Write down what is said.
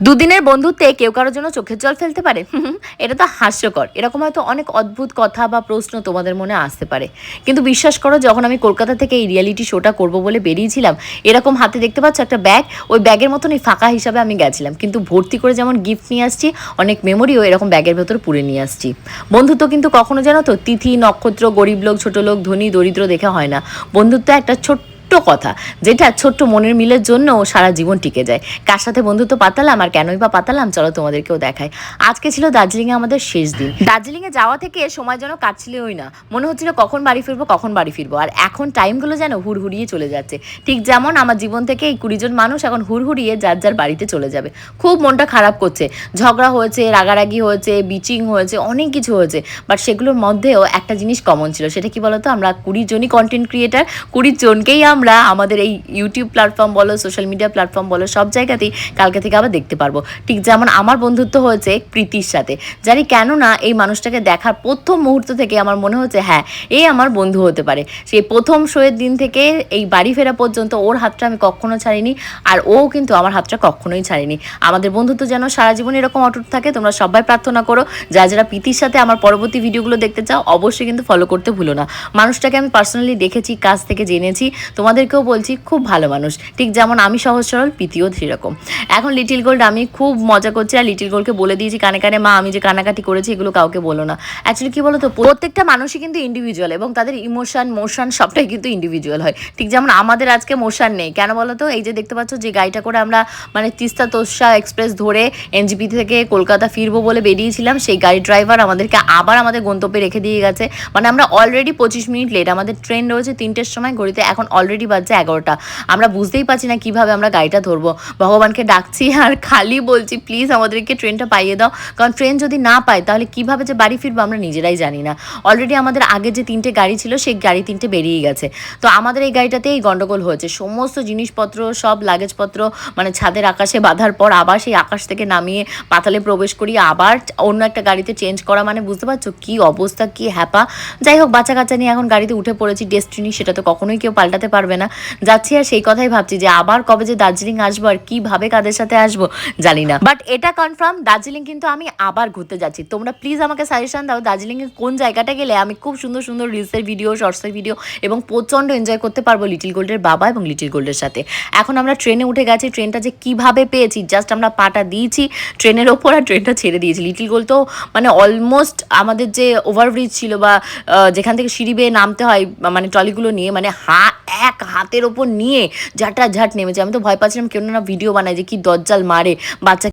দুদিনের বন্ধুত্বে কেউ কারোর জন্য চোখের জল ফেলতে পারে এটা তো হাস্যকর। এরকম হয়তো অনেক অদ্ভুত কথা বা প্রশ্ন তোমাদের মনে আসতে পারে, কিন্তু বিশ্বাস করো, যখন আমি কলকাতা থেকে এই রিয়েলিটি শোটা করব বলে বেরিয়েছিলাম, এরকম হাতে দেখতে পাচ্ছ একটা ব্যাগ, ওই ব্যাগের মতনই ফাঁকা হিসাবে আমি গেছিলাম, কিন্তু ভর্তি করে যেমন গিফট নিয়ে আসছি, অনেক মেমোরিও এরকম ব্যাগের ভেতর পুরে নিয়ে আসছি। বন্ধুত্ব কিন্তু কখনো জানো তো তিথি নক্ষত্র, গরিব লোক ছোট লোক ধনী দরিদ্র দেখে হয় না। বন্ধুত্ব একটা ছোট্ট কথা, যেটা ছোট্ট মনের মিলের জন্য সারা জীবন টিকে যায়। কার সাথে বন্ধুত্ব পাতালাম আর কেনই বা পাতালাম, চলো তোমাদেরকেও দেখাই। আজকে ছিল দার্জিলিংয়ে আমাদের শেষ দিন। দার্জিলিংয়ে যাওয়া থেকে সময় যেন কাটছিলই না, মনে হচ্ছিল কখন বাড়ি ফিরবো কখন বাড়ি ফিরবো। আর এখন টাইমগুলো যেন হুড়হুড়িয়ে চলে যাচ্ছে, ঠিক যেমন আমার জীবন থেকে এই 20 জন মানুষ এখন হুড়হুড়িয়ে যার যার বাড়িতে চলে যাবে। খুব মনটা খারাপ করছে। ঝগড়া হয়েছে, রাগারাগি হয়েছে, বিচিং হয়েছে, অনেক কিছু হয়েছে, বাট সেগুলোর মধ্যেও একটা জিনিস কমন ছিল। সেটা কি বলতো, আমরা 20 জনই কন্টেন্ট ক্রিয়েটার, 20 জনকেই আমরা আমাদের এই ইউটিউব প্ল্যাটফর্ম বলো, সোশ্যাল মিডিয়া প্ল্যাটফর্ম বলো, সব জায়গাতেই কালকে থেকে আবার দেখতে পারবো। ঠিক যেমন আমার বন্ধুত্ব হয়েছে প্রীতির সাথে। জানি কেন না এই মানুষটাকে দেখার প্রথম মুহূর্ত থেকে আমার মনে হচ্ছে হ্যাঁ, এই আমার বন্ধু হতে পারে। সেই প্রথম শোয়ের দিন থেকে এই বাড়ি ফেরা পর্যন্ত ওর হাতটা আমি কখনো ছাড়িনি, আর ও কিন্তু আমার হাতটা কখনোই ছাড়িনি। আমাদের বন্ধুত্ব যেন সারা জীবন এরকম অটুট থাকে। তোমরা সবাই প্রার্থনা করো, যারা যারা প্রীতির সাথে আমার পরবর্তী ভিডিওগুলো দেখতে চাও অবশ্যই কিন্তু ফলো করতে ভুলো না। মানুষটাকে আমি পার্সোনালি দেখেছি, কাছ থেকে জেনেছি, তোমাদেরকেও বলছি খুব ভালো মানুষ। ঠিক যেমন আমি সহজ সরল, প্রীতিও সেরকম। এখন লিটিল গোল্ড আমি খুব মজা করছি, আর লিটিল গোল্ডকে বলে দিয়েছি কানে কানে, মা আমি যে কানাকাটি করেছি এগুলো কাউকে বলো না। অ্যাকচুয়ালি কি বলো তো, প্রত্যেকটা মানুষই কিন্তু ইন্ডিভিজুয়াল, এবং তাদের ইমোশন মোশন সবটাই কিন্তু ইন্ডিভিজুয়াল হয়। ঠিক যেমন আমাদের আজকে মোশন নেই, কেন বলো তো, এই যে দেখতে পাচ্ছ যে গাড়িটা করে আমরা মানে তিস্তা তোষা এক্সপ্রেস ধরে এনজিপি থেকে কলকাতা ফিরবো বলে বেরিয়েছিলাম, সেই গাড়ি ড্রাইভার আমাদেরকে আবার আমাদের গন্তব্যে রেখে দিয়ে গেছে। মানে আমরা অলরেডি 25 মিনিট লেট। আমাদের ট্রেন রয়েছে 3টের সময়, ঘড়িতে এখন অলরেডি বাজছে 11টা। আমরা বুঝতেই পারছি না কিভাবে আমরা গাড়িটা ধরবো। ভগবানকে ডাকছি আর খালি বলছি প্লিজ আমাদেরকে ট্রেনটা পাইয়ে দাও, কারণ ট্রেন যদি না পাই তাহলে কিভাবে যে বাড়ি ফিরবো আমরা নিজেরাই জানি না। অলরেডি আমাদের আগে যে 3টে গাড়ি ছিল সেই গাড়ি 3টে বেরিয়ে গেছে। তো আমাদের এই গাড়িটাতেই গন্ডগোল হয়েছে। সমস্ত জিনিসপত্র সব লাগেজপত্র মানে ছাদের আকাশে বাঁধার পর আবার সেই আকাশ থেকে নামিয়ে পাতালে প্রবেশ করি, আবার অন্য একটা গাড়িতে চেঞ্জ করা, মানে বুঝতে পারছো কি অবস্থা, কি হ্যাপা। যাই হোক, বাচ্চা কাচ্চা নিয়ে এখন গাড়িতে উঠে পড়েছি। ডেস্টিনি সেটা তো কখনোই কেউ পাল্টাতে পারবে না। যাচ্ছি আর সেই কথাই ভাবছি যে আবার কবে যে দার্জিলিং আসবো আর কিভাবে কাদের সাথে আসবো জানি না, বাট এটা কনফার্ম দার্জিলিং কিন্তু আমি আবার ঘুরতে যাচ্ছি। তোমরা প্লিজ আমাকে সাজেশন দাও দার্জিলিংয়ের কোন জায়গাটা গেলে আমি খুব সুন্দর সুন্দর রিলসের ভিডিও, শর্টসের ভিডিও এবং প্রচণ্ড এনজয় করতে পারবো লিটিল গোল্ডের বাবা এবং লিটিল গোল্ডের সাথে। এখন আমরা ট্রেনে উঠে গেছি। ট্রেনটা যে কিভাবে পেয়েছি, জাস্ট আমরা পাটা দিয়েছি ট্রেনের ওপর আর ট্রেনটা ছেড়ে দিয়েছি। লিটিল গোল্ড তো মানে অলমোস্ট আমাদের যে ওভারব্রিজ ছিল বা যেখান থেকে সিঁড়ি বেয়ে নামতে হয় মানে ট্রলিগুলো নিয়ে, মানে এক হাতের ওপর নিয়ে ঝাঁটা ঝাঁট নেমেছে। আমি তো ভয় পাচ্ছিলাম কেন না ভিডিও বানায় যে কি দজ্জাল মারে বাচ্চা